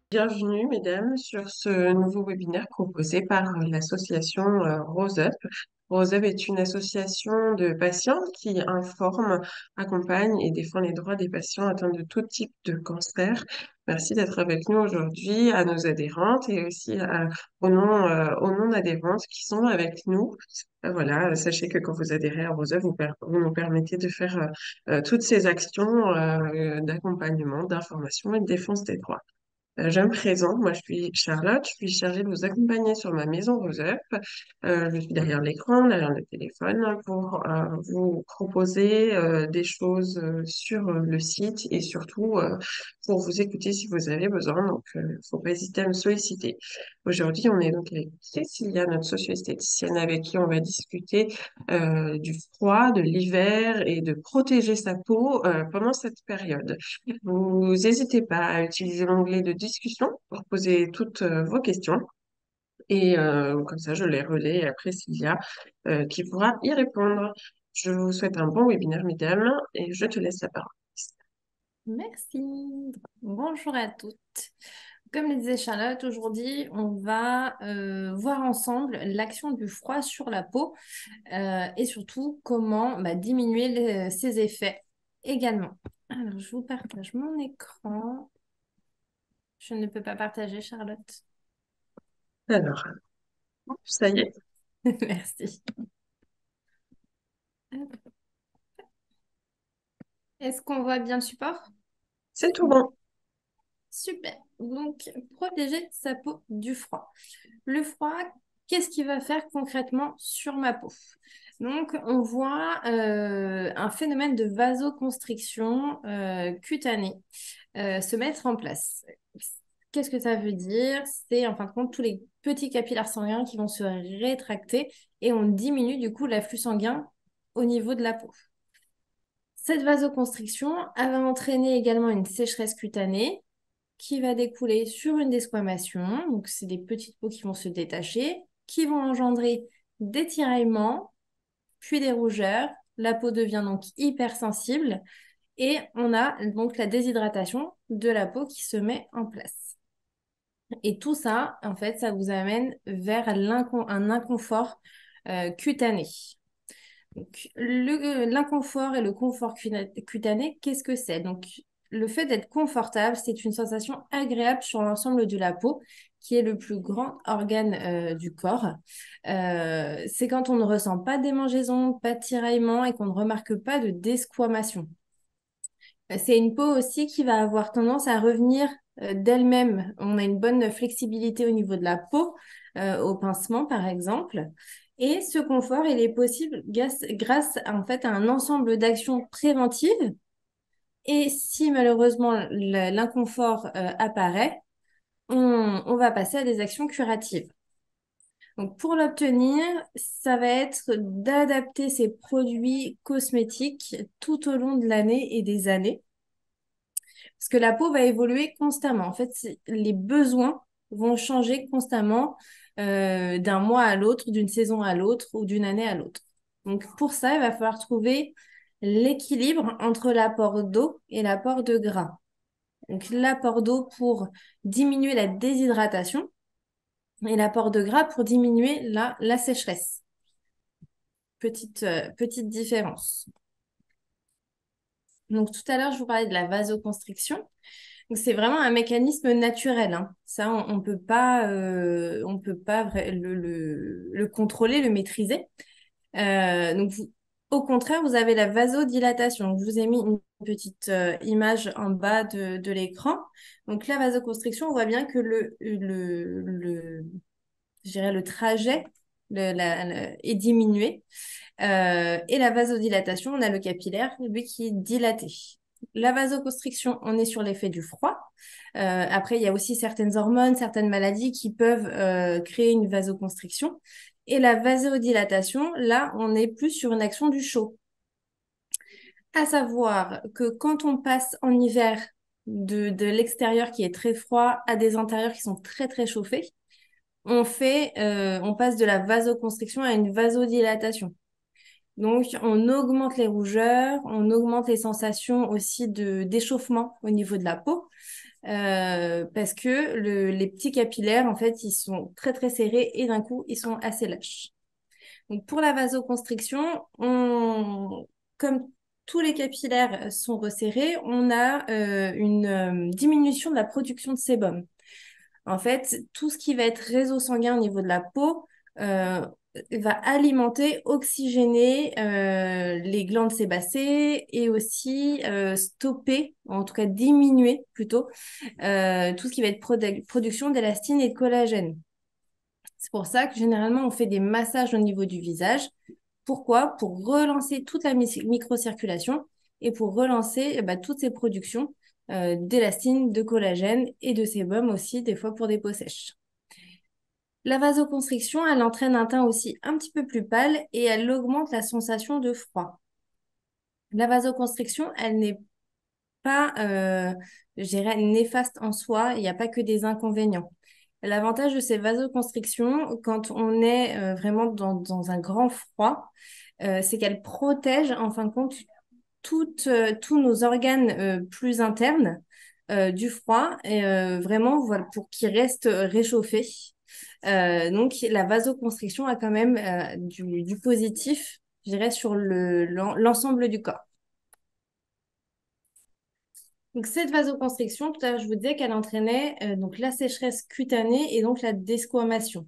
Bienvenue, mesdames, sur ce nouveau webinaire proposé par l'association Rose Up. Rose Up est une association de patients qui informe, accompagne et défend les droits des patients atteints de tout type de cancer. Merci d'être avec nous aujourd'hui, à nos adhérentes et aussi au nom d'adhérentes qui sont avec nous. Voilà, sachez que quand vous adhérez à Rose Up, vous nous permettez de faire toutes ces actions d'accompagnement, d'information et de défense des droits. Je me présente, moi je suis Charlotte, je suis chargée de vous accompagner sur ma maison Rose Up. Je suis derrière l'écran, derrière le téléphone pour vous proposer des choses sur le site et surtout pour vous écouter si vous avez besoin. Donc, faut pas hésiter à me solliciter. Aujourd'hui, on est donc avec Cécilia, notre socio-esthéticienne, avec qui on va discuter du froid, de l'hiver et de protéger sa peau pendant cette période. Vous n'hésitez pas à utiliser l'onglet de discussion pour poser toutes vos questions. Et comme ça, je les relais à Priscilla qui pourra y répondre. Je vous souhaite un bon webinaire, mesdames, et je te laisse la parole. Merci. Bonjour à toutes. Comme le disait Charlotte, aujourd'hui, on va voir ensemble l'action du froid sur la peau et surtout comment diminuer ses effets également. Alors, je vous partage mon écran. Je ne peux pas partager, Charlotte. Alors, ça y est, Merci. Est-ce qu'on voit bien le support? c'est tout bon. Super. Donc, protéger sa peau du froid. Le froid, qu'est-ce qu'il va faire concrètement sur ma peau? Donc, on voit un phénomène de vasoconstriction cutanée se mettre en place. Qu'est-ce que ça veut dire? C'est en fin de compte tous les petits capillaires sanguins qui vont se rétracter et on diminue du coup l'afflux sanguin au niveau de la peau. Cette vasoconstriction, elle va entraîner également une sécheresse cutanée qui va découler sur une desquamation. Donc, c'est des petites peaux qui vont se détacher, qui vont engendrer des tiraillements, puis des rougeurs. La peau devient donc hypersensible et on a donc la déshydratation de la peau qui se met en place. Et tout ça, en fait, ça vous amène vers un inconfort cutané. Donc, l'inconfort et le confort cutané, qu'est-ce que c'est? Donc, le fait d'être confortable, c'est une sensation agréable sur l'ensemble de la peau, qui est le plus grand organe du corps. C'est quand on ne ressent pas d'émangeaison, pas de tiraillement et qu'on ne remarque pas de desquamation. C'est une peau aussi qui va avoir tendance à revenir d'elle-même. On a une bonne flexibilité au niveau de la peau, au pincement par exemple. Et ce confort, il est possible grâce en fait, à un ensemble d'actions préventives. Et si malheureusement l'inconfort apparaît, on va passer à des actions curatives. Donc pour l'obtenir, ça va être d'adapter ces produits cosmétiques tout au long de l'année et des années. Parce que la peau va évoluer constamment. En fait, les besoins vont changer constamment d'un mois à l'autre, d'une saison à l'autre ou d'une année à l'autre. Donc pour ça, il va falloir trouver l'équilibre entre l'apport d'eau et l'apport de gras. Donc l'apport d'eau pour diminuer la déshydratation et l'apport de gras pour diminuer la sécheresse. Petite différence. Donc tout à l'heure, je vous parlais de la vasoconstriction. Donc, c'est vraiment un mécanisme naturel, hein. Ça, on peut pas le contrôler, le maîtriser. Au contraire, vous avez la vasodilatation. Donc, je vous ai mis une petite image en bas de l'écran. Donc, la vasoconstriction, on voit bien que je dirais le trajet est diminué. Et la vasodilatation, on a le capillaire, lui, qui est dilaté. La vasoconstriction, on est sur l'effet du froid. Après, il y a aussi certaines hormones, certaines maladies qui peuvent créer une vasoconstriction. Et la vasodilatation, là, on est plus sur une action du chaud. À savoir que quand on passe en hiver de l'extérieur qui est très froid à des intérieurs qui sont très, très chauffés, on passe de la vasoconstriction à une vasodilatation. Donc, on augmente les rougeurs, on augmente les sensations aussi d'échauffement au niveau de la peau. parce que les petits capillaires, en fait, ils sont très très serrés et d'un coup, ils sont assez lâches. Donc pour la vasoconstriction, comme tous les capillaires sont resserrés, on a une diminution de la production de sébum. En fait, tout ce qui va être réseau sanguin au niveau de la peau euh, va alimenter, oxygéner les glandes sébacées et aussi stopper, en tout cas diminuer plutôt, tout ce qui va être production d'élastine et de collagène. C'est pour ça que généralement on fait des massages au niveau du visage. Pourquoi? Pour relancer toute la microcirculation et pour relancer toutes ces productions d'élastine, de collagène et de sébum aussi, des fois pour des peaux sèches. La vasoconstriction, elle entraîne un teint aussi un petit peu plus pâle et elle augmente la sensation de froid. La vasoconstriction, elle n'est pas, je dirais, néfaste en soi. Il n'y a pas que des inconvénients. L'avantage de ces vasoconstrictions, quand on est vraiment dans un grand froid, c'est qu'elle protège, en fin de compte, tous nos organes plus internes du froid, et vraiment voilà, pour qu'ils restent réchauffés. Donc, la vasoconstriction a quand même du positif, je dirais, sur l'ensemble du corps. Donc, cette vasoconstriction, tout à l'heure, je vous disais qu'elle entraînait donc la sécheresse cutanée et donc la desquamation.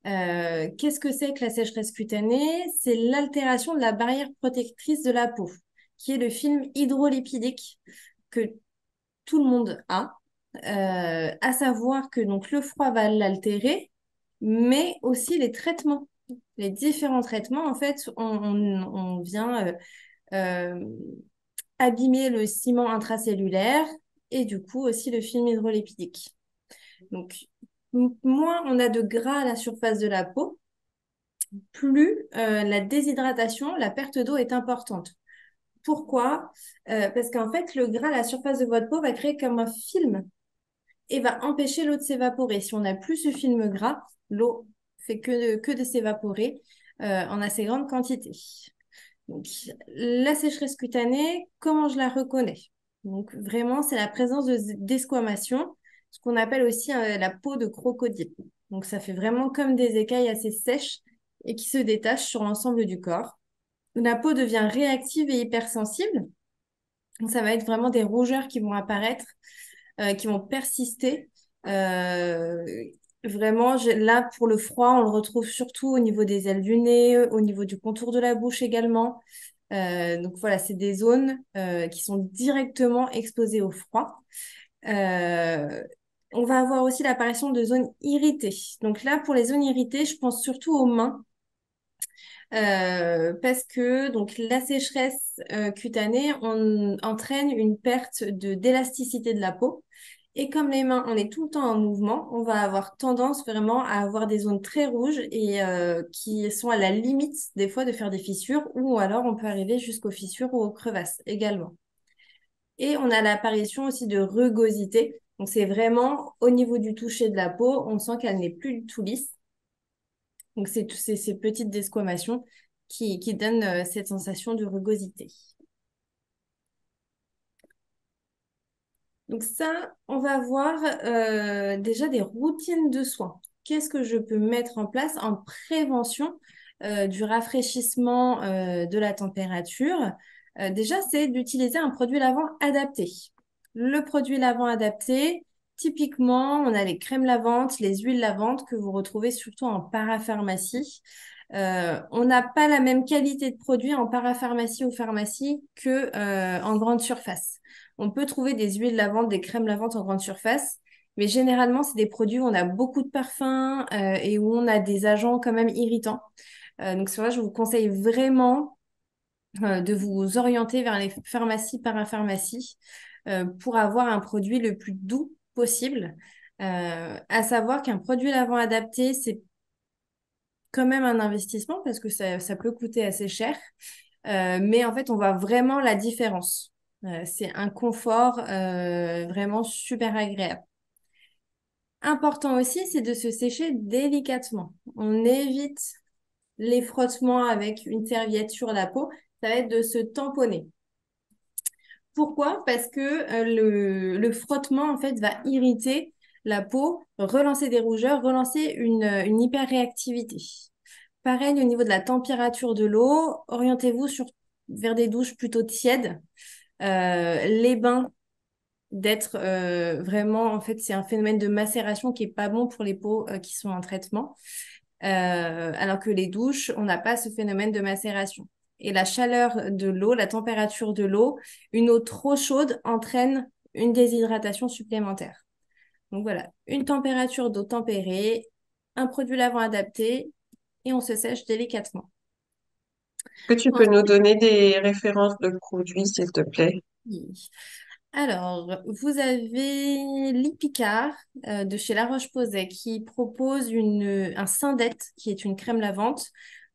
Qu'est-ce que c'est que la sécheresse cutanée? C'est l'altération de la barrière protectrice de la peau, qui est le film hydrolipidique que tout le monde a, à savoir que donc le froid va l'altérer, mais aussi les traitements. Les différents traitements, en fait, on vient euh, abîmer le ciment intracellulaire et du coup aussi le film hydrolipidique. Donc, moins on a de gras à la surface de la peau, plus la déshydratation, la perte d'eau est importante. Pourquoi? Parce qu'en fait, le gras à la surface de votre peau va créer comme un film et va empêcher l'eau de s'évaporer. Si on n'a plus ce film gras, l'eau fait que de s'évaporer en assez grande quantité. Donc, la sécheresse cutanée, comment je la reconnais? Donc, vraiment, c'est la présence de desquamation, ce qu'on appelle aussi la peau de crocodile. Donc, ça fait vraiment comme des écailles assez sèches et qui se détachent sur l'ensemble du corps. La peau devient réactive et hypersensible. Donc, ça va être vraiment des rougeurs qui vont apparaître, qui vont persister. Euh, Vraiment, là, pour le froid, on le retrouve surtout au niveau des ailes du nez, au niveau du contour de la bouche également. Donc voilà, c'est des zones qui sont directement exposées au froid. Euh, on va avoir aussi l'apparition de zones irritées. Donc là, pour les zones irritées, je pense surtout aux mains. Parce que donc la sécheresse cutanée entraîne une perte d'élasticité de la peau. Et comme les mains, on est tout le temps en mouvement, on va avoir tendance vraiment à avoir des zones très rouges et qui sont à la limite des fois de faire des fissures ou alors on peut arriver jusqu'aux fissures ou aux crevasses également. Et on a l'apparition aussi de rugosité. Donc c'est vraiment au niveau du toucher de la peau, on sent qu'elle n'est plus du tout lisse. Donc, c'est toutes ces petites desquamations qui donnent cette sensation de rugosité. Donc ça, on va voir déjà des routines de soins. Qu'est-ce que je peux mettre en place en prévention du rafraîchissement de la température? Déjà, c'est d'utiliser un produit lavant adapté. Le produit lavant adapté, typiquement, on a les crèmes lavantes, les huiles lavantes que vous retrouvez surtout en parapharmacie. On n'a pas la même qualité de produit en parapharmacie ou pharmacie que en grande surface. On peut trouver des huiles lavantes, des crèmes lavantes en grande surface, mais généralement, c'est des produits où on a beaucoup de parfums et où on a des agents quand même irritants. Donc, c'est vrai, je vous conseille vraiment de vous orienter vers les pharmacies, parapharmacies pour avoir un produit le plus doux possible. À savoir qu'un produit lavant adapté, c'est quand même un investissement parce que ça peut coûter assez cher. Mais en fait, on voit vraiment la différence. C'est un confort vraiment super agréable. Important aussi, c'est de se sécher délicatement. On évite les frottements avec une serviette sur la peau. Ça va être de se tamponner. Pourquoi? Parce que le frottement, en fait, va irriter la peau, relancer des rougeurs, relancer une hyperréactivité. Pareil, au niveau de la température de l'eau, orientez-vous vers des douches plutôt tièdes. Les bains, d'être vraiment, en fait, c'est un phénomène de macération qui est pas bon pour les peaux qui sont en traitement. Alors que les douches, on n'a pas ce phénomène de macération. Et la chaleur de l'eau, la température de l'eau, une eau trop chaude entraîne une déshydratation supplémentaire. Donc voilà, une température d'eau tempérée, un produit lavant adapté et on se sèche délicatement. Que tu peux nous donner des références de produits, s'il te plaît? Ensuite, alors, vous avez Lipicard de chez La Roche-Posay qui propose un Syndette qui est une crème lavante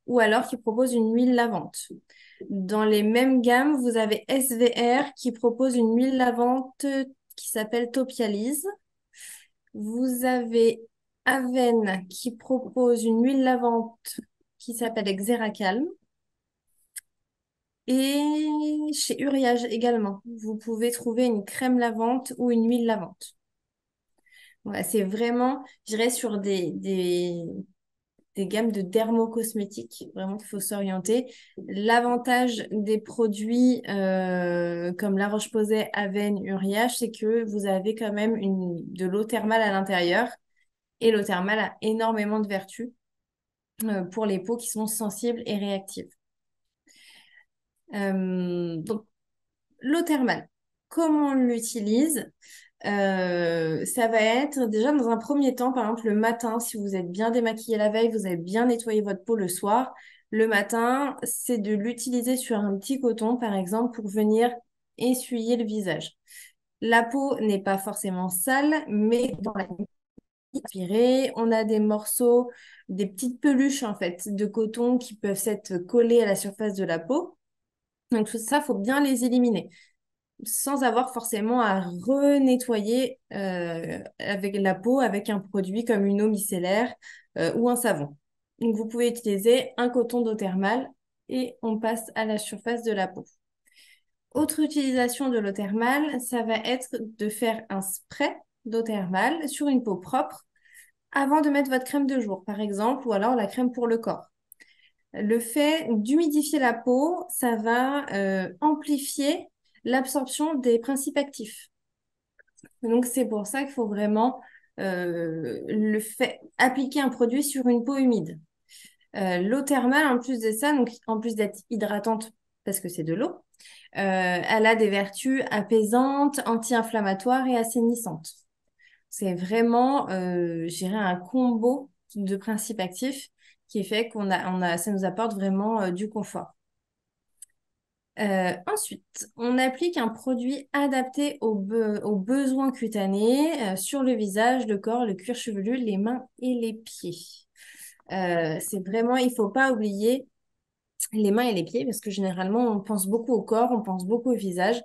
ou alors qui propose une huile lavante. Dans les mêmes gammes, vous avez SVR qui propose une huile lavante qui s'appelle Topialise. Vous avez Aven qui propose une huile lavante qui s'appelle Xeracalm. Et chez Uriage également, vous pouvez trouver une crème lavante ou une huile lavante. Voilà, c'est vraiment, je dirais, sur des gammes de dermocosmétiques, vraiment qu'il faut s'orienter. L'avantage des produits comme La Roche-Posay, Avène, Uriage, c'est que vous avez quand même de l'eau thermale à l'intérieur. Et l'eau thermale a énormément de vertus pour les peaux qui sont sensibles et réactives. Donc, l'eau thermale, comment on l'utilise? Ça va être déjà dans un premier temps, par exemple le matin, si vous êtes bien démaquillé la veille, vous avez bien nettoyé votre peau le soir. Le matin, c'est de l'utiliser sur un petit coton, par exemple, pour venir essuyer le visage. La peau n'est pas forcément sale, mais dans la nuit, inspirée, on a des morceaux, des petites peluches en fait de coton qui peuvent s'être collées à la surface de la peau. Donc tout ça, faut bien les éliminer sans avoir forcément à renettoyer avec la peau avec un produit comme une eau micellaire ou un savon. Donc, vous pouvez utiliser un coton d'eau thermale et on passe à la surface de la peau. Autre utilisation de l'eau thermale, ça va être de faire un spray d'eau thermale sur une peau propre avant de mettre votre crème de jour, par exemple, ou alors la crème pour le corps. Le fait d'humidifier la peau, ça va amplifier l'absorption des principes actifs. Donc, c'est pour ça qu'il faut vraiment appliquer un produit sur une peau humide. L'eau thermale, en plus de ça, donc en plus d'être hydratante parce que c'est de l'eau, elle a des vertus apaisantes, anti-inflammatoires et assainissantes. C'est vraiment, je dirais, un combo de principes actifs qui fait ça nous apporte vraiment du confort. Ensuite, on applique un produit adapté aux besoins cutanés sur le visage, le corps, le cuir chevelu, les mains et les pieds. C'est vraiment, il ne faut pas oublier les mains et les pieds parce que généralement, on pense beaucoup au corps, on pense beaucoup au visage.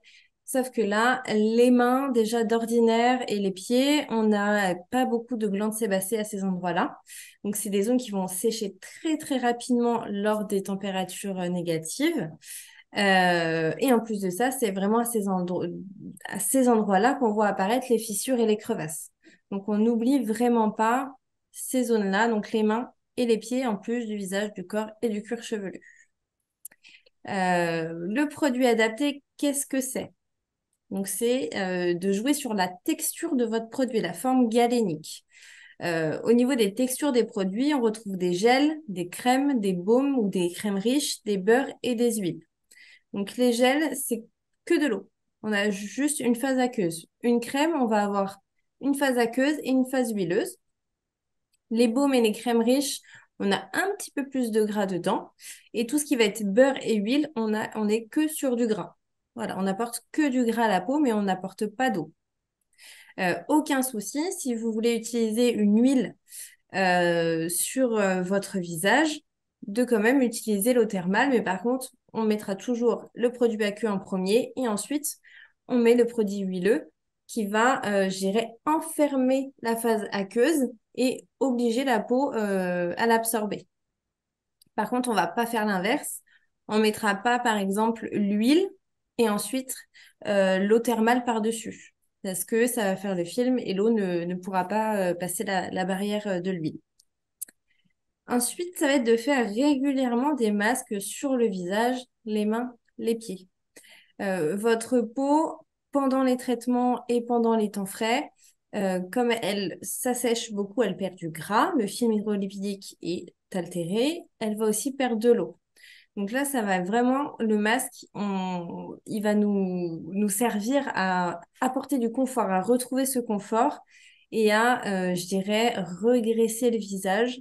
Sauf que là, les mains, déjà d'ordinaire, et les pieds, on n'a pas beaucoup de glandes sébacées à ces endroits-là. Donc, c'est des zones qui vont sécher très, très rapidement lors des températures négatives. Et en plus de ça, c'est vraiment à ces endroits-là qu'on voit apparaître les fissures et les crevasses. Donc, on n'oublie vraiment pas ces zones-là, donc les mains et les pieds, en plus du visage, du corps et du cuir chevelu. Le produit adapté, qu'est-ce que c'est? Donc, c'est de jouer sur la texture de votre produit, la forme galénique. Au niveau des textures des produits, on retrouve des gels, des crèmes, des baumes ou des crèmes riches, des beurres et des huiles. Donc, les gels, c'est que de l'eau. On a juste une phase aqueuse. Une crème, on va avoir une phase aqueuse et une phase huileuse. Les baumes et les crèmes riches, on a un petit peu plus de gras dedans. Et tout ce qui va être beurre et huile, on est que sur du gras. Voilà, on n'apporte que du gras à la peau, mais on n'apporte pas d'eau. Aucun souci, si vous voulez utiliser une huile sur votre visage, de quand même utiliser l'eau thermale, mais par contre, on mettra toujours le produit aqueux en premier et ensuite, on met le produit huileux qui va, enfermer la phase aqueuse et obliger la peau à l'absorber. Par contre, on ne va pas faire l'inverse. On ne mettra pas, par exemple, l'huile et ensuite l'eau thermale par-dessus. Parce que ça va faire le film et l'eau ne pourra pas passer la barrière de l'huile. Ensuite, ça va être de faire régulièrement des masques sur le visage, les mains, les pieds. Votre peau, pendant les traitements et pendant les temps frais, comme elle s'assèche beaucoup, elle perd du gras, le film hydrolipidique est altéré, elle va aussi perdre de l'eau. Donc là, ça va vraiment, le masque, il va nous servir à apporter du confort, à retrouver ce confort et à, je dirais, regresser le visage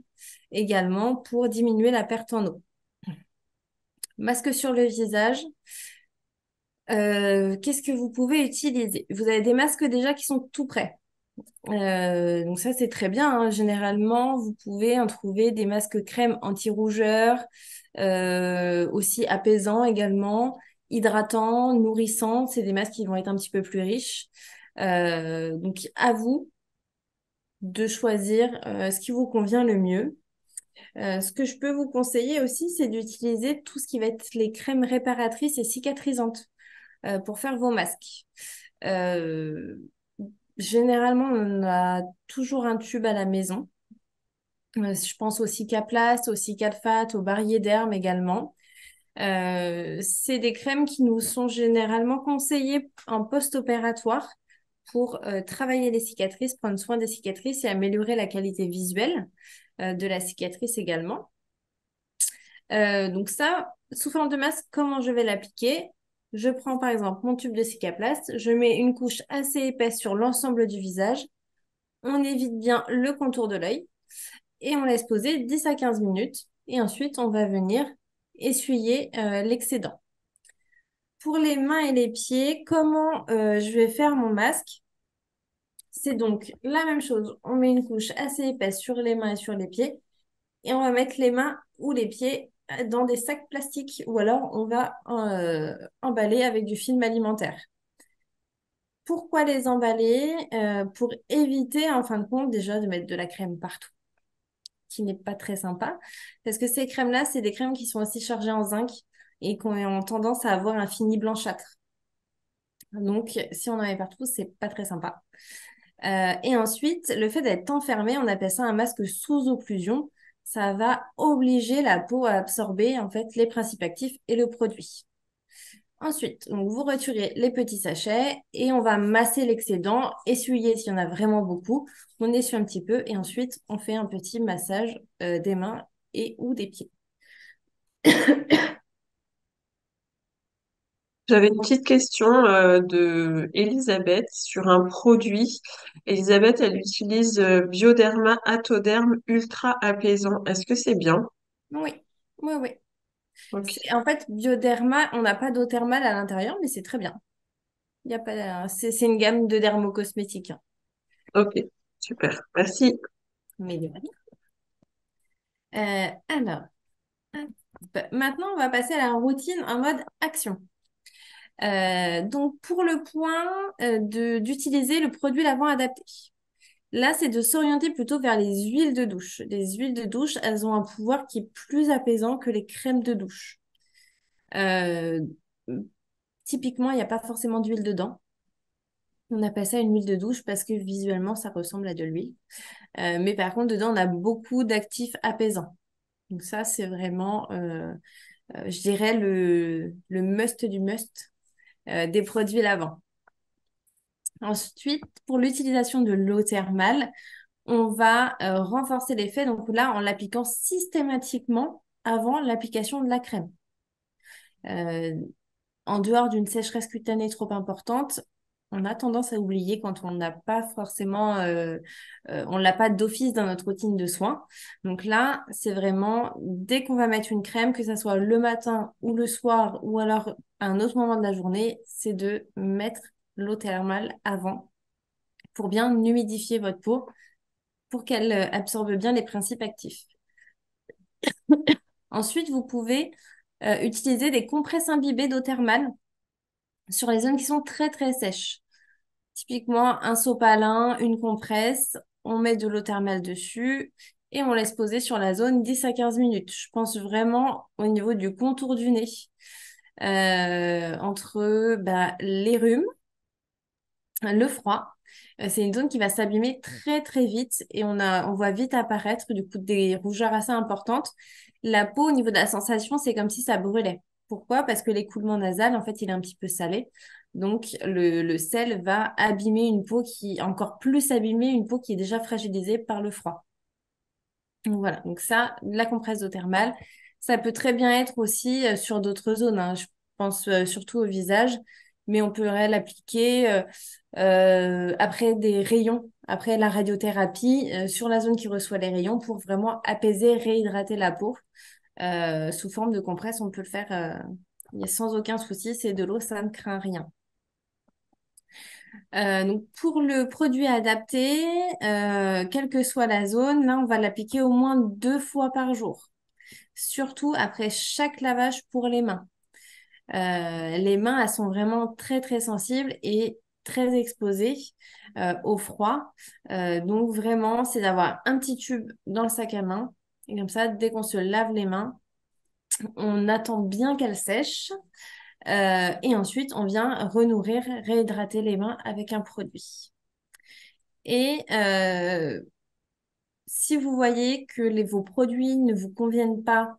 également pour diminuer la perte en eau. Masque sur le visage, qu'est-ce que vous pouvez utiliser? Vous avez des masques déjà qui sont tout prêts. Donc ça, c'est très bien, hein. Généralement, vous pouvez en trouver des masques crème anti-rougeur, aussi apaisants également, hydratants, nourrissants. C'est des masques qui vont être un petit peu plus riches. Donc à vous de choisir ce qui vous convient le mieux. Ce que je peux vous conseiller aussi, c'est d'utiliser tout ce qui va être les crèmes réparatrices et cicatrisantes pour faire vos masques. Euh, Généralement, on a toujours un tube à la maison. Je pense au Cicaplast, au Cicalfate, au Barrier d'Herbe également. C'est des crèmes qui nous sont généralement conseillées en post-opératoire pour travailler les cicatrices, prendre soin des cicatrices et améliorer la qualité visuelle de la cicatrice également. Donc ça, sous forme de masque, comment je vais l'appliquer? Je prends par exemple mon tube de Cicaplast, je mets une couche assez épaisse sur l'ensemble du visage, on évite bien le contour de l'œil et on laisse poser 10 à 15 minutes. Et ensuite, on va venir essuyer l'excédent. Pour les mains et les pieds, comment je vais faire mon masque? C'est donc la même chose. On met une couche assez épaisse sur les mains et sur les pieds et on va mettre les mains ou les pieds dans des sacs plastiques ou alors on va emballer avec du film alimentaire. Pourquoi les emballer? Pour éviter, en fin de compte, déjà de mettre de la crème partout, qui n'est pas très sympa. Parce que ces crèmes-là, c'est des crèmes qui sont aussi chargées en zinc et qui ont tendance à avoir un fini blanchâtre. Donc, si on en met partout, c'est pas très sympa. Et ensuite, le fait d'être enfermé, on appelle ça un masque sous occlusion. Ça va obliger la peau à absorber en fait les principes actifs et le produit. Ensuite, donc vous retirez les petits sachets et on va masser l'excédent, essuyer s'il y en a vraiment beaucoup. On essuie un petit peu et ensuite on fait un petit massage des mains et ou des pieds. J'avais une petite question de Elisabeth sur un produit. Elisabeth, elle utilise Bioderma Atoderm Ultra Apaisant. Est-ce que c'est bien? Oui, oui, oui. Ok, En fait, Bioderma, on n'a pas d'eau thermale à l'intérieur, mais c'est très bien. Il y a pas, c'est une gamme de dermocosmétiques, hein. ok, super. Merci. Mais de rien. Alors, hop. Maintenant, on va passer à la routine en mode action. Donc, pour le point d'utiliser le produit lavant adapté. Là, c'est de s'orienter plutôt vers les huiles de douche. Les huiles de douche, elles ont un pouvoir qui est plus apaisant que les crèmes de douche. Euh, Typiquement, il n'y a pas forcément d'huile dedans. On appelle ça une huile de douche parce que visuellement, ça ressemble à de l'huile. Mais par contre, dedans, on a beaucoup d'actifs apaisants. Donc ça, c'est vraiment, je dirais, le must du must des produits lavants. Ensuite, pour l'utilisation de l'eau thermale, on va renforcer l'effet. Donc là, en l'appliquant systématiquement avant l'application de la crème. Euh, En dehors d'une sécheresse cutanée trop importante, on a tendance à oublier quand on n'a pas forcément, on l'a pas d'office dans notre routine de soins. Donc là, c'est vraiment dès qu'on va mettre une crème, que ce soit le matin ou le soir ou alors à un autre moment de la journée, c'est de mettre l'eau thermale avant pour bien humidifier votre peau, pour qu'elle absorbe bien les principes actifs. Ensuite, vous pouvez utiliser des compresses imbibées d'eau thermale sur les zones qui sont très très sèches. Typiquement, un sopalin, une compresse, on met de l'eau thermale dessus et on laisse poser sur la zone 10 à 15 minutes. Je pense vraiment au niveau du contour du nez. Entre que bah, les rhumes, le froid, c'est une zone qui va s'abîmer très très vite et on voit vite apparaître du coup des rougeurs assez importantes. La peau, au niveau de la sensation, c'est comme si ça brûlait. Pourquoi? Parce que l'écoulement nasal, en fait, il est un petit peu salé. Donc, le sel va abîmer une peau encore plus abîmer une peau qui est déjà fragilisée par le froid. Donc, voilà. Donc, ça, la compresse d'eau thermale, ça peut très bien être aussi sur d'autres zones, hein. Je pense surtout au visage, mais on pourrait l'appliquer après des rayons, après la radiothérapie, sur la zone qui reçoit les rayons pour vraiment apaiser, réhydrater la peau. Sous forme de compresse, on peut le faire sans aucun souci. C'est de l'eau, ça ne craint rien. Donc pour le produit adapté, quelle que soit la zone, là, on va l'appliquer au moins 2 fois par jour. Surtout après chaque lavage pour les mains. Les mains, elles sont vraiment très, très sensibles et très exposées au froid. Donc vraiment, c'est d'avoir un petit tube dans le sac à main. Et comme ça, dès qu'on se lave les mains, on attend bien qu'elles sèchent. Et ensuite, on vient renourrir, réhydrater les mains avec un produit. Et si vous voyez que vos produits ne vous conviennent pas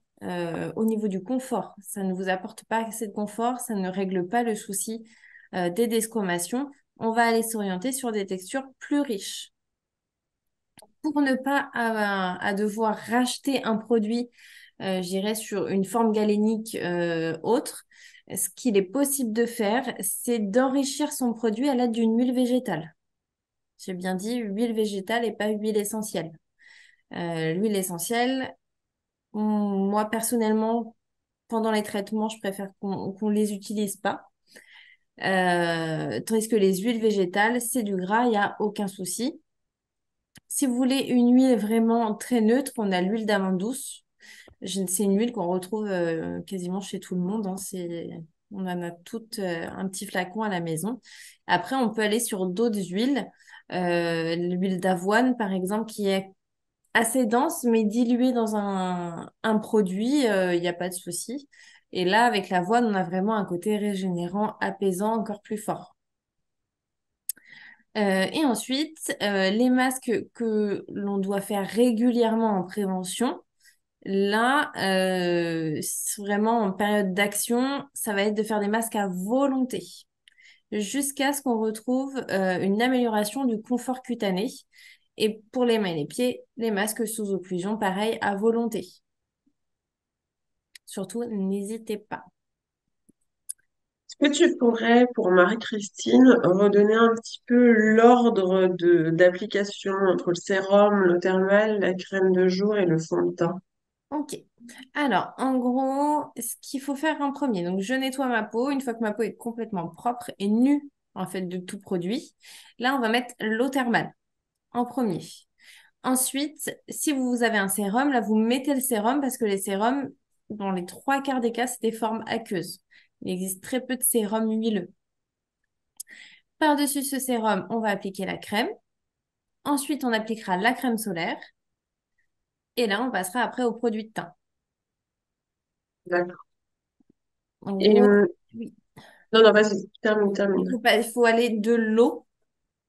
au niveau du confort, ça ne vous apporte pas assez de confort, ça ne règle pas le souci des desquamations, on va aller s'orienter sur des textures plus riches. Pour ne pas à devoir racheter un produit, je dirais, sur une forme galénique autre, ce qu'il est possible de faire, c'est d'enrichir son produit à l'aide d'une huile végétale. J'ai bien dit huile végétale et pas huile essentielle. L'huile essentielle, moi personnellement, pendant les traitements, je préfère qu'on les utilise pas. Tandis que les huiles végétales, c'est du gras, il n'y a aucun souci. Si vous voulez une huile vraiment très neutre, on a l'huile d'amande douce. C'est une huile qu'on retrouve quasiment chez tout le monde, hein. On en a toutes un petit flacon à la maison. Après, on peut aller sur d'autres huiles. L'huile d'avoine, par exemple, qui est assez dense, mais diluée dans un produit, il n'y a pas de souci. Et là, avec l'avoine, on a vraiment un côté régénérant, apaisant, encore plus fort. Et ensuite, les masques que l'on doit faire régulièrement en prévention, là, vraiment en période d'action, ça va être de faire des masques à volonté, jusqu'à ce qu'on retrouve une amélioration du confort cutané. Et pour les mains et les pieds, les masques sous occlusion, pareil, à volonté. Surtout, n'hésitez pas. Est-ce que tu pourrais, pour Marie-Christine, redonner un petit peu l'ordre d'application entre le sérum, l'eau thermale, la crème de jour et le fond de teint? Ok. Alors, en gros, ce qu'il faut faire en premier, donc je nettoie ma peau. Une fois que ma peau est complètement propre et nue, en fait, de tout produit, là, on va mettre l'eau thermale en premier. Ensuite, si vous avez un sérum, là, vous mettez le sérum parce que les sérums, dans les 3 quarts des cas, c'est des formes aqueuses. Il existe très peu de sérums huileux. Par-dessus ce sérum, on va appliquer la crème. Ensuite, on appliquera la crème solaire. Et là, on passera après au produit de teint. D'accord. En Et, gros, oui. non, non, vas-y, termine, termine. Il faut aller de l'eau,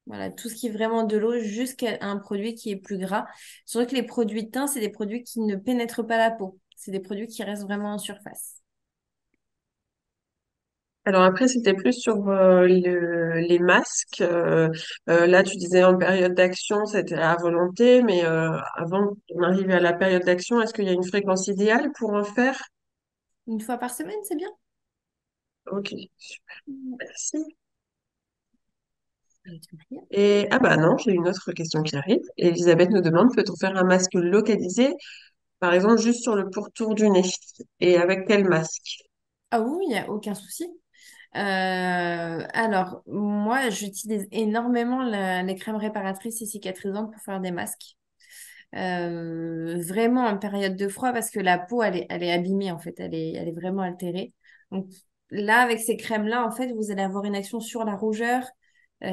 voilà, tout ce qui est vraiment de l'eau, jusqu'à un produit qui est plus gras. C'est vrai que les produits de teint, c'est des produits qui ne pénètrent pas la peau. C'est des produits qui restent vraiment en surface. Alors après, c'était plus sur les masques. Là, tu disais en période d'action, c'était à volonté, mais avant d'en arriver à la période d'action, est-ce qu'il y a une fréquence idéale pour en faire? 1 fois par semaine, c'est bien. Ok, super, merci. Ouais. Et ah bah non, j'ai une autre question qui arrive. Elisabeth nous demande, peut-on faire un masque localisé, par exemple juste sur le pourtour du nez? Et avec quel masque? Ah oui, il n'y a aucun souci. Alors, moi, j'utilise énormément les crèmes réparatrices et cicatrisantes pour faire des masques. Vraiment en période de froid parce que la peau, elle est abîmée en fait, elle est vraiment altérée. Donc là, avec ces crèmes-là, en fait, vous allez avoir une action sur la rougeur,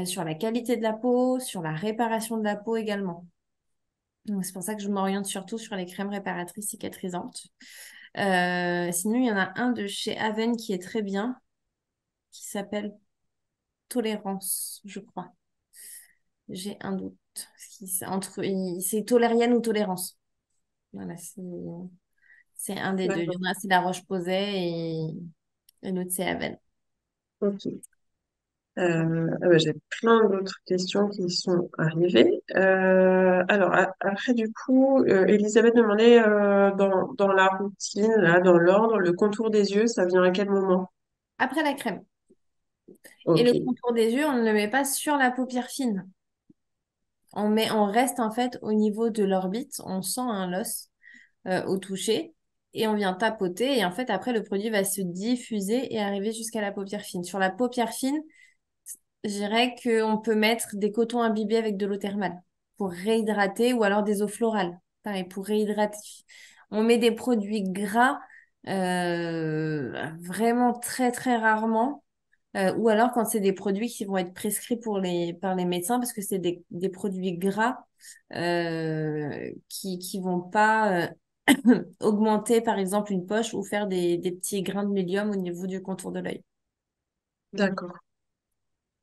sur la qualité de la peau, sur la réparation de la peau également. Donc c'est pour ça que je m'oriente surtout sur les crèmes réparatrices cicatrisantes. Sinon, il y en a un de chez Aven qui est très bien, qui s'appelle Tolérance, je crois. J'ai un doute. C'est Tolériane ou Tolérance. Voilà, c'est un des deux. Il y D'accord. en a, c'est La Roche-Posay et l'autre, c'est Aven. Ok. Ah bah, j'ai plein d'autres questions qui sont arrivées. Alors, après, du coup, Elisabeth demandait dans la routine, là, dans l'ordre, le contour des yeux, ça vient à quel moment? Après la crème. Et Ok, le contour des yeux, on ne le met pas sur la paupière fine. On reste en fait au niveau de l'orbite, on sent un l'os au toucher et on vient tapoter et en fait après le produit va se diffuser et arriver jusqu'à la paupière fine. Sur la paupière fine, je dirais qu'on peut mettre des cotons imbibés avec de l'eau thermale pour réhydrater ou alors des eaux florales. Pareil, pour réhydrater. On met des produits gras vraiment très très rarement. Ou alors quand c'est des produits qui vont être prescrits par les médecins parce que c'est des produits gras qui vont pas augmenter par exemple une poche ou faire des petits grains de médium au niveau du contour de l'œil. d'accord.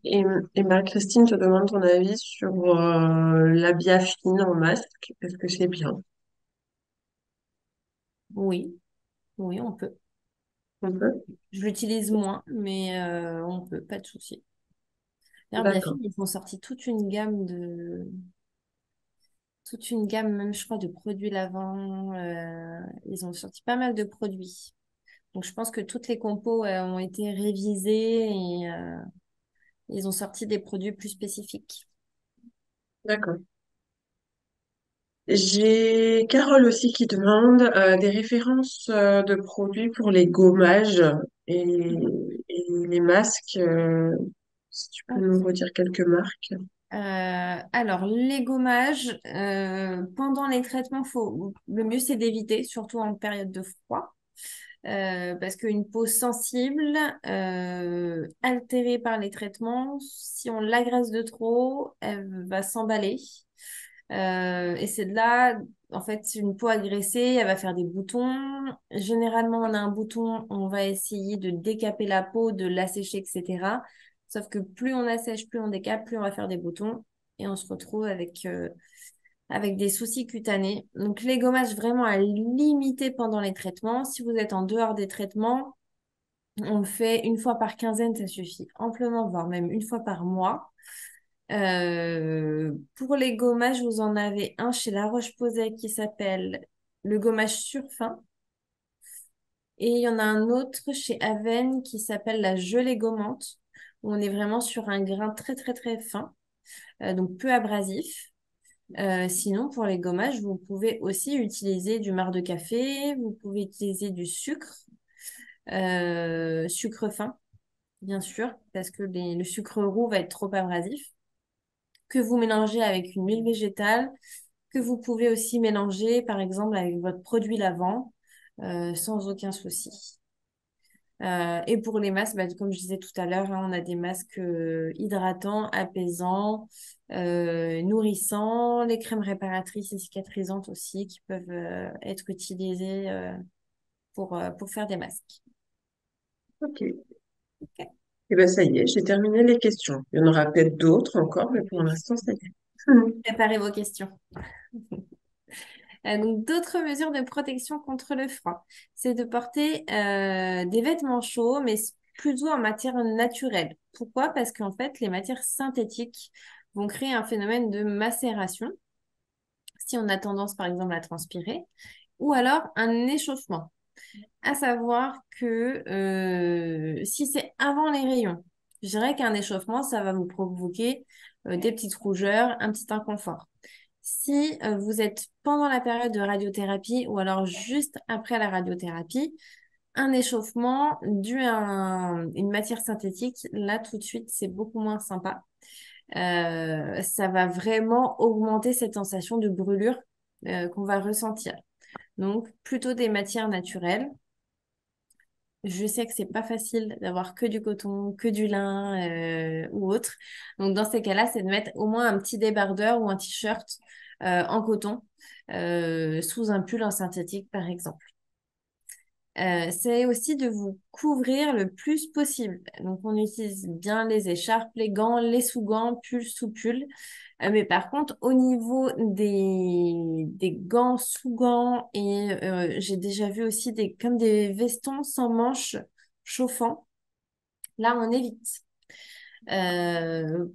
Et, et Marie-Christine te demande ton avis sur la biafine en masque. Est-ce que c'est bien? Oui, oui, on peut. On peut? Je l'utilise moins, mais on peut, pas de souci. D'ailleurs, Biafine, D'accord, ils ont sorti toute une gamme, même je crois, de produits lavants. Ils ont sorti pas mal de produits. Donc, je pense que toutes les compos ont été révisées et ils ont sorti des produits plus spécifiques. d'accord. J'ai Carole aussi qui demande des références de produits pour les gommages et, et les masques. Si tu peux nous redire quelques marques. Alors, les gommages, pendant les traitements, le mieux c'est d'éviter, surtout en période de froid, parce qu'une peau sensible, altérée par les traitements, si on l'agresse de trop, elle va s'emballer. Et c'est de là, en fait, une peau agressée, elle va faire des boutons. Généralement, on a un bouton, on va essayer de décaper la peau, de l'assécher, etc. Sauf que plus on assèche, plus on décape, plus on va faire des boutons. Et on se retrouve avec des soucis cutanés. Donc, les gommages vraiment à limiter pendant les traitements. Si vous êtes en dehors des traitements, on le fait une fois par quinzaine, ça suffit amplement, voire même une fois par mois. Pour les gommages, vous en avez un chez La Roche-Posay qui s'appelle le gommage surfin. Et il y en a un autre chez Aven qui s'appelle la gelée gommante, où on est vraiment sur un grain très très très fin, donc peu abrasif. Sinon, pour les gommages, vous pouvez aussi utiliser du marc de café, vous pouvez utiliser du sucre fin, bien sûr, parce que le sucre roux va être trop abrasif, que vous mélangez avec une huile végétale, que vous pouvez aussi mélanger, par exemple, avec votre produit lavant, sans aucun souci. Et pour les masques, bah, comme je disais tout à l'heure, hein, on a des masques hydratants, apaisants, nourrissants, les crèmes réparatrices et cicatrisantes aussi qui peuvent être utilisées pour faire des masques. Ok. Ok. Et ben ça y est, j'ai terminé les questions. Il y en aura peut-être d'autres encore, mais pour l'instant, ça y est. Préparez vos questions. Donc, d'autres mesures de protection contre le froid, c'est de porter des vêtements chauds, mais plutôt en matière naturelle. Pourquoi? Parce qu'en fait, les matières synthétiques vont créer un phénomène de macération, si on a tendance, par exemple, à transpirer, ou alors un échauffement. À savoir que si c'est avant les rayons, je dirais qu'un échauffement, ça va vous provoquer des petites rougeurs, un petit inconfort. Si vous êtes pendant la période de radiothérapie ou alors juste après la radiothérapie, un échauffement dû à une matière synthétique, là tout de suite, c'est beaucoup moins sympa. Ça va vraiment augmenter cette sensation de brûlure qu'on va ressentir. Donc, plutôt des matières naturelles. Je sais que c'est pas facile d'avoir que du coton, que du lin ou autre. Donc dans ces cas-là, c'est de mettre au moins un petit débardeur ou un t-shirt en coton sous un pull en synthétique par exemple. C'est aussi de vous couvrir le plus possible. Donc, on utilise bien les écharpes, les gants, les sous-gants, pull sous pull. Mais par contre, au niveau des gants, sous-gants, et j'ai déjà vu aussi comme des vestons sans manches chauffants, là, on évite.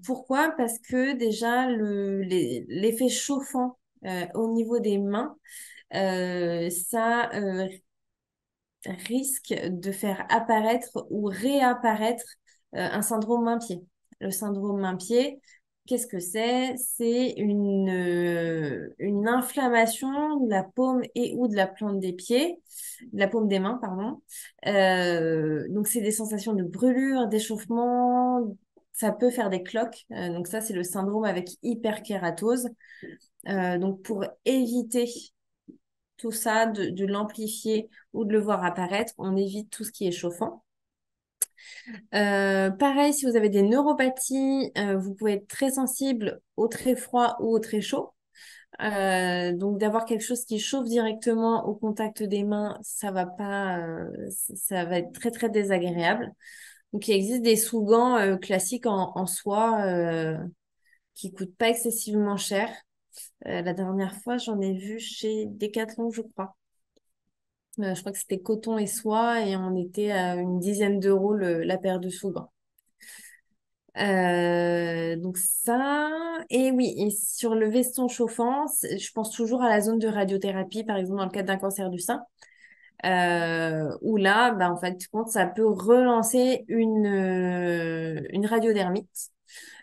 Pourquoi? Parce que déjà, l'effet chauffant au niveau des mains, ça risque de faire apparaître ou réapparaître un syndrome main-pied. Le syndrome main-pied, qu'est-ce que c'est? C'est une inflammation de la paume et ou de la plante des pieds, de la paume des mains, pardon. Donc, c'est des sensations de brûlure, d'échauffement. Ça peut faire des cloques. Donc, ça, c'est le syndrome avec hyperkératose. Donc, pour éviter tout ça, de l'amplifier ou de le voir apparaître, on évite tout ce qui est chauffant. Pareil, si vous avez des neuropathies, vous pouvez être très sensible au très froid ou au très chaud. Donc d'avoir quelque chose qui chauffe directement au contact des mains, ça va pas, ça va être très très désagréable. Donc il existe des sous-gants classiques en soie qui coûtent pas excessivement cher. La dernière fois, j'en ai vu chez Decathlon, je crois. Je crois que c'était coton et soie et on était à une dizaine d'euros la paire de sous-gants. Donc ça, et oui, et sur le veston chauffant, je pense toujours à la zone de radiothérapie, par exemple dans le cadre d'un cancer du sein, où là, bah, en fait, compte, ça peut relancer une radiodermite.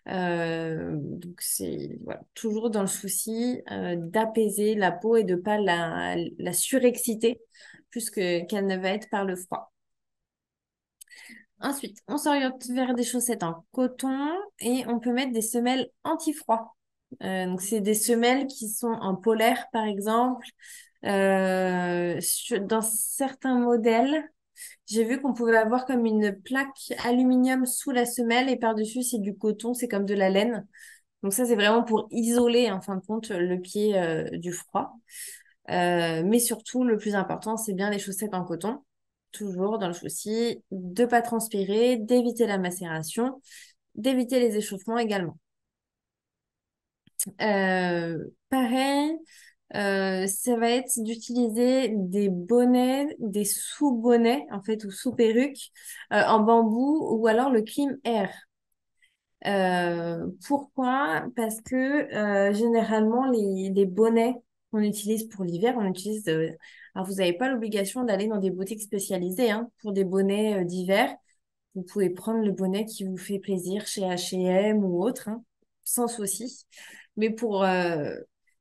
Donc c'est voilà, toujours dans le souci d'apaiser la peau et de pas la surexciter plus qu'elle ne va être par le froid. Ensuite, on s'oriente vers des chaussettes en coton et on peut mettre des semelles anti-froid. Donc, c'est des semelles qui sont en polaire, par exemple. Dans certains modèles, j'ai vu qu'on pouvait avoir comme une plaque aluminium sous la semelle et par-dessus, c'est du coton, c'est comme de la laine. Donc, ça, c'est vraiment pour isoler, en fin de compte, le pied du froid. Mais surtout, le plus important, c'est bien les chaussettes en coton. Toujours dans le souci de ne pas transpirer, d'éviter la macération, d'éviter les échauffements également. Pareil, ça va être d'utiliser des bonnets, des sous-bonnets en fait ou sous-perruques en bambou ou alors le clim air. Pourquoi? Parce que généralement, les bonnets qu'on utilise pour l'hiver, on utilise. Alors, vous n'avez pas l'obligation d'aller dans des boutiques spécialisées hein, pour des bonnets d'hiver. Vous pouvez prendre le bonnet qui vous fait plaisir chez H&M ou autre, hein, sans souci. Mais pour, je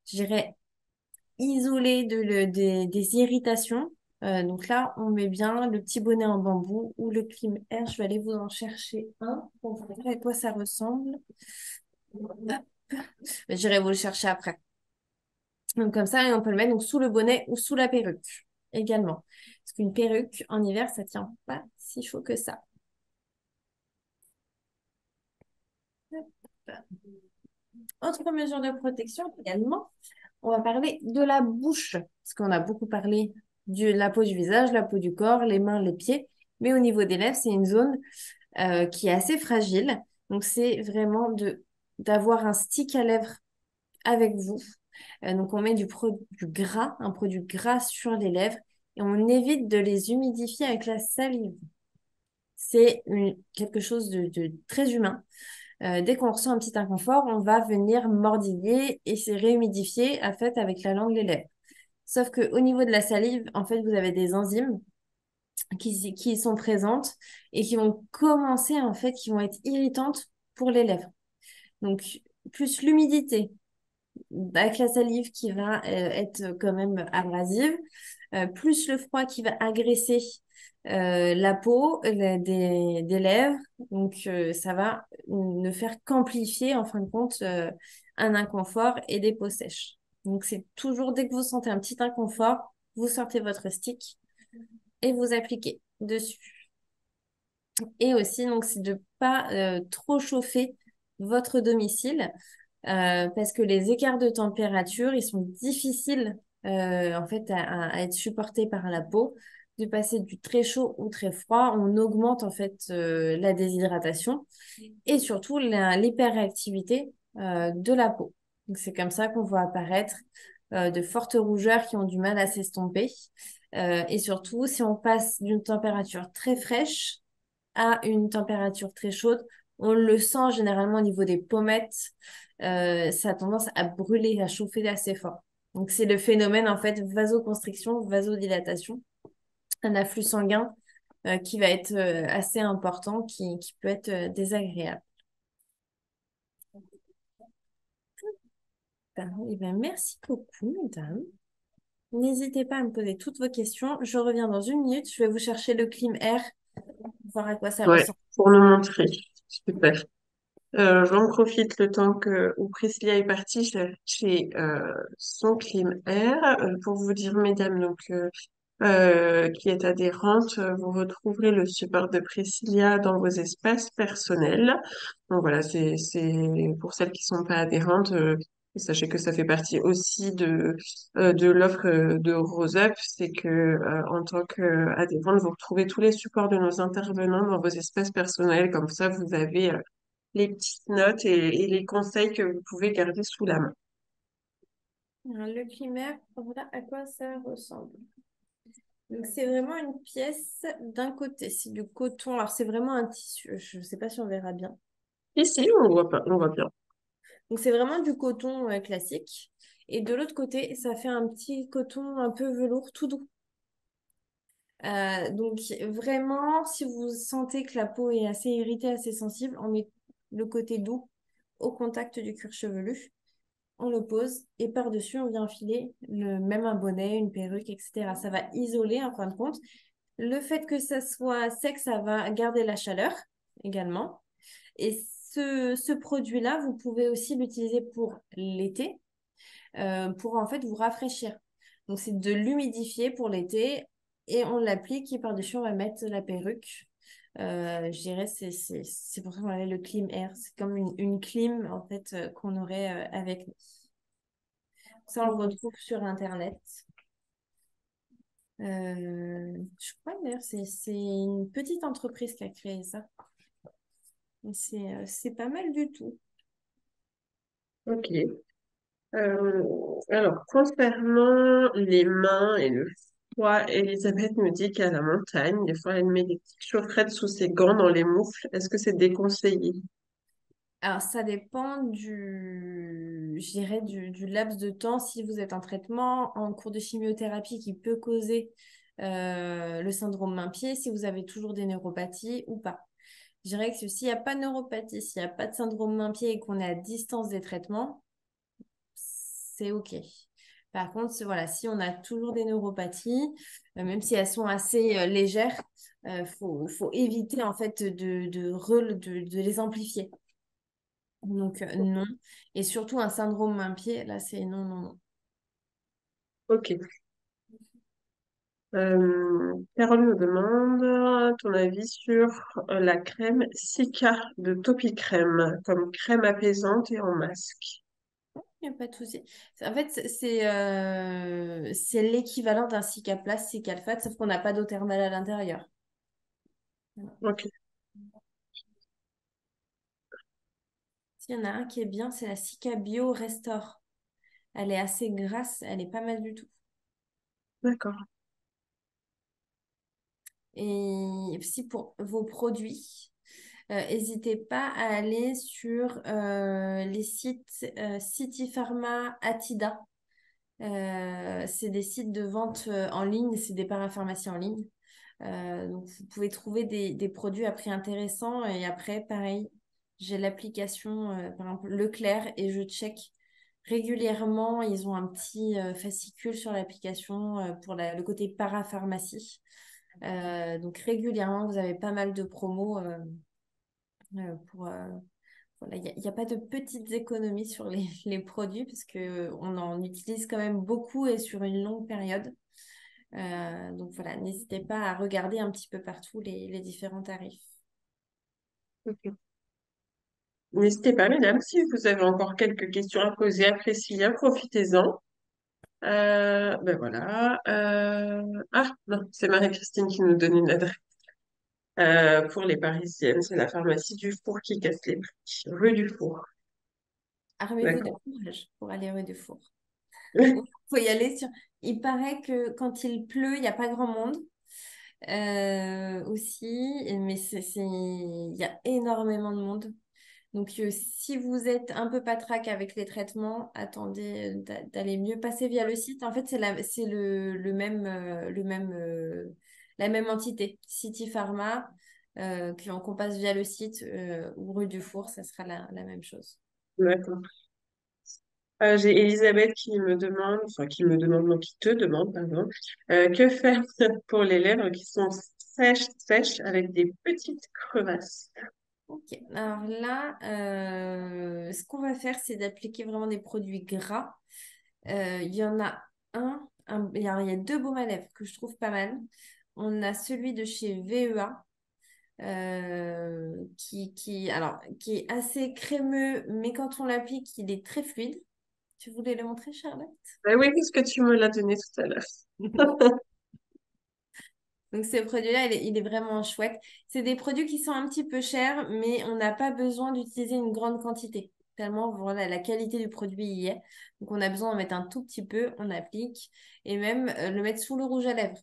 dirais, isoler des irritations, donc là, on met bien le petit bonnet en bambou ou le clim air. Je vais aller vous en chercher un pour vous dire à quoi ça ressemble. Mais j'irai vous le chercher après. Donc comme ça, et on peut le mettre donc, sous le bonnet ou sous la perruque également. Parce qu'une perruque en hiver, ça tient pas si chaud que ça. Autre mesure de protection également, on va parler de la bouche. Parce qu'on a beaucoup parlé de la peau du visage, la peau du corps, les mains, les pieds. Mais au niveau des lèvres, c'est une zone qui est assez fragile. Donc c'est vraiment d'avoir un stick à lèvres avec vous. Donc, on met du gras, un produit gras sur les lèvres et on évite de les humidifier avec la salive. C'est quelque chose de très humain. Dès qu'on ressent un petit inconfort, on va venir mordiller et se réhumidifier en fait avec la langue les lèvres. Sauf qu'au niveau de la salive, en fait, vous avez des enzymes qui y sont présentes et qui vont commencer en fait, qui vont être irritantes pour les lèvres. Donc, plus l'humidité, avec la salive qui va être quand même abrasive, plus le froid qui va agresser la peau des lèvres. Donc, ça va ne faire qu'amplifier, en fin de compte, un inconfort et des peaux sèches. Donc, c'est toujours dès que vous sentez un petit inconfort, vous sortez votre stick et vous appliquez dessus. Et aussi, donc, c'est de ne pas trop chauffer votre domicile parce que les écarts de température, ils sont difficiles en fait à être supportés par la peau. de passer du très chaud au très froid, on augmente en fait la déshydratation et surtout l'hyperréactivité de la peau. Donc c'est comme ça qu'on voit apparaître de fortes rougeurs qui ont du mal à s'estomper. Et surtout, si on passe d'une température très fraîche à une température très chaude, on le sent généralement au niveau des pommettes. Ça a tendance à brûler, à chauffer assez fort. Donc c'est le phénomène en fait vasoconstriction, vasodilatation, un afflux sanguin qui va être assez important, qui peut être désagréable. Eh ben, merci beaucoup, mesdames. N'hésitez pas à me poser toutes vos questions. Je reviens dans une minute. Je vais vous chercher le Clim Air, voir à quoi ça Ouais, ressemble. pour nous montrer. Super. J'en profite le temps où Priscilla est partie chercher son Clim Air. Pour vous dire, mesdames, qui est adhérente, vous retrouverez le support de Priscilla dans vos espaces personnels. Donc voilà, c'est pour celles qui sont pas adhérentes. Sachez que ça fait partie aussi de l'offre de Rose Up, c'est que en tant qu'adhérente, vous retrouvez tous les supports de nos intervenants dans vos espaces personnels. Comme ça, vous avez les petites notes et les conseils que vous pouvez garder sous la main. Alors, le Clim Air, voilà à quoi ça ressemble. Donc, c'est vraiment une pièce d'un côté, c'est du coton. Alors, c'est vraiment un tissu. Je ne sais pas si on verra bien. Ici, on voit pas, on voit bien. Donc, c'est vraiment du coton classique. Et de l'autre côté, ça fait un petit coton un peu velours, tout doux. Donc vraiment, si vous sentez que la peau est assez irritée, assez sensible, on met le côté doux au contact du cuir chevelu, on le pose et par-dessus, on vient enfiler même un bonnet, une perruque, etc. Ça va isoler en fin de compte. Le fait que ça soit sec, ça va garder la chaleur également. Et ce produit-là, vous pouvez aussi l'utiliser pour l'été, pour en fait vous rafraîchir. Donc c'est de l'humidifier pour l'été et on l'applique et par-dessus on va mettre la perruque. Je dirais c'est pour ça qu'on appelle le clim air. C'est comme une clim en fait qu'on aurait avec nous. Ça on le retrouve sur Internet. Je crois d'ailleurs c'est une petite entreprise qui a créé ça. Et c'est pas mal du tout. Ok. Alors, concernant les mains et le froid, Elisabeth me dit qu'à la montagne, des fois, elle met des petites chaufferettes sous ses gants dans les moufles. Est-ce que c'est déconseillé? Alors, ça dépend je dirais, du laps de temps. Si vous êtes en traitement, en cours de chimiothérapie qui peut causer le syndrome main-pied, si vous avez toujours des neuropathies ou pas. Je dirais que s'il n'y a pas de neuropathie, s'il n'y a pas de syndrome main-pied et qu'on est à distance des traitements, c'est OK. Par contre, voilà, si on a toujours des neuropathies, même si elles sont assez légères, faut éviter en fait de les amplifier. Donc, non. Et surtout, un syndrome main-pied, là, c'est non, non, non. Ok. Carole me demande ton avis sur la crème Cica de Topicrème, comme crème apaisante et en masque. Il n'y a pas de souci. En fait, c'est l'équivalent d'un cicaplast, cicalfate, sauf qu'on n'a pas d'eau thermale à l'intérieur. Voilà. Ok, S'il y en a un qui est bien, c'est la Cica Bio Restore. Elle est assez grasse, elle est pas mal du tout. d'accord. Et si pour vos produits, n'hésitez pas à aller sur les sites City Pharma, Atida. C'est des sites de vente en ligne, c'est des parapharmacies en ligne. Donc, vous pouvez trouver des produits à prix intéressant. Et après, pareil, j'ai l'application, par exemple, Leclerc, et je check régulièrement. Ils ont un petit fascicule sur l'application pour le côté parapharmacie. Donc, régulièrement, vous avez pas mal de promos voilà, il n'y a pas de petites économies sur les produits parce qu'on en utilise quand même beaucoup et sur une longue période. Donc voilà, n'hésitez pas à regarder un petit peu partout les différents tarifs. Ok. N'hésitez pas, mesdames, si vous avez encore quelques questions à poser après Priscilla, profitez-en. Ben voilà. Ah, non, c'est Marie-Christine qui nous donne une adresse. Pour les Parisiennes, c'est la pharmacie du Four qui casse les prix. Rue du Four. Armez-vous de D'accord. courage pour aller rue du Four. Il faut y aller sur... Il paraît que quand il pleut, il n'y a pas grand monde. Aussi, mais il y a énormément de monde. Donc, si vous êtes un peu patraque avec les traitements, attendez d'aller mieux passer via le site. En fait, c'est la même entité, City Pharma, qu'on passe via le site ou rue du Four, ça sera la même chose. D'accord. J'ai Elisabeth qui me demande, enfin qui me demande, non, qui te demande, pardon, que faire pour les lèvres qui sont sèches, sèches avec des petites crevasses. Ok, alors là, ce qu'on va faire, c'est d'appliquer vraiment des produits gras. Il y en a il y a deux baumes à lèvres que je trouve pas mal. On a celui de chez VEA, qui est assez crémeux, mais quand on l'applique, il est très fluide. Tu voulais le montrer, Charlotte? Oui, puisque tu me l'as donné tout à l'heure. Donc ce produit-là, il est vraiment chouette. C'est des produits qui sont un petit peu chers, mais on n'a pas besoin d'utiliser une grande quantité. Tellement, voilà, la qualité du produit y est. Donc on a besoin d'en mettre un tout petit peu, on applique, et même le mettre sous le rouge à lèvres.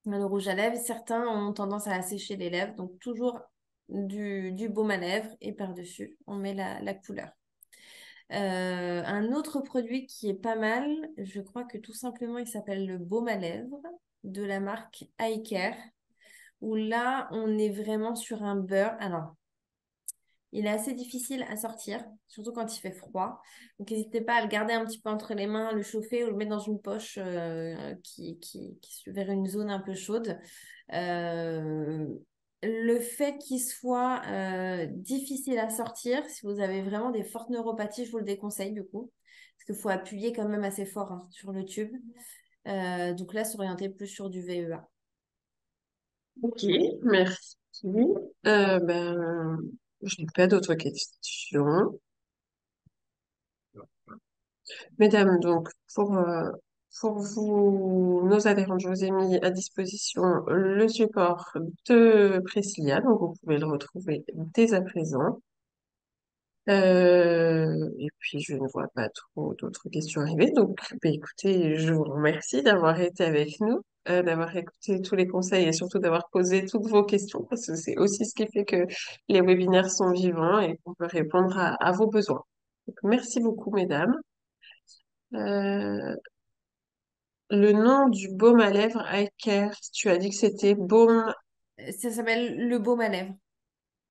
Le rouge à lèvres, certains ont tendance à assécher les lèvres, donc toujours du baume à lèvres, et par-dessus, on met la couleur. Un autre produit qui est pas mal, je crois que tout simplement il s'appelle le baume à lèvres de la marque Eye Care, où là on est vraiment sur un beurre. Alors, il est assez difficile à sortir, surtout quand il fait froid. Donc n'hésitez pas à le garder un petit peu entre les mains, le chauffer ou le mettre dans une poche qui vers une zone un peu chaude. Euh, le fait qu'il soit difficile à sortir, si vous avez vraiment des fortes neuropathies, je vous le déconseille du coup, parce qu'il faut appuyer quand même assez fort hein, sur le tube. Donc là, s'orienter plus sur du VEA. Ok, merci. Ben, je n'ai pas d'autres questions. Mesdames, donc, pour vous, nos adhérents, je vous ai mis à disposition le support de Priscilla, donc vous pouvez le retrouver dès à présent. Et puis, je ne vois pas trop d'autres questions arriver. Donc, ben, écoutez, je vous remercie d'avoir été avec nous, d'avoir écouté tous les conseils et surtout d'avoir posé toutes vos questions, parce que c'est aussi ce qui fait que les webinaires sont vivants et qu'on peut répondre à vos besoins. Donc, merci beaucoup, mesdames. Euh, le nom du baume à lèvres Eye Care, tu as dit que c'était baume, Ça s'appelle le baume à lèvres.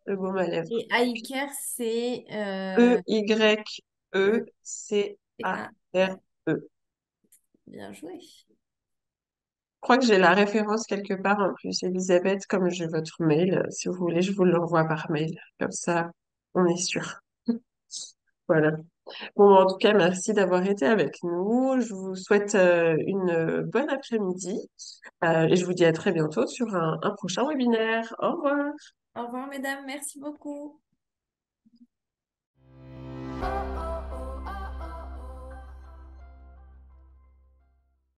le baume à lèvres. Et Eye Care, c'est Eyecare. A. Bien joué. Je crois que j'ai la référence quelque part en plus, Elisabeth, comme j'ai votre mail. Si vous voulez, je vous l'envoie par mail. Comme ça, on est sûr. Voilà. Bon, en tout cas, merci d'avoir été avec nous. Je vous souhaite une bonne après-midi et je vous dis à très bientôt sur un prochain webinaire. Au revoir. Au revoir, mesdames. Merci beaucoup.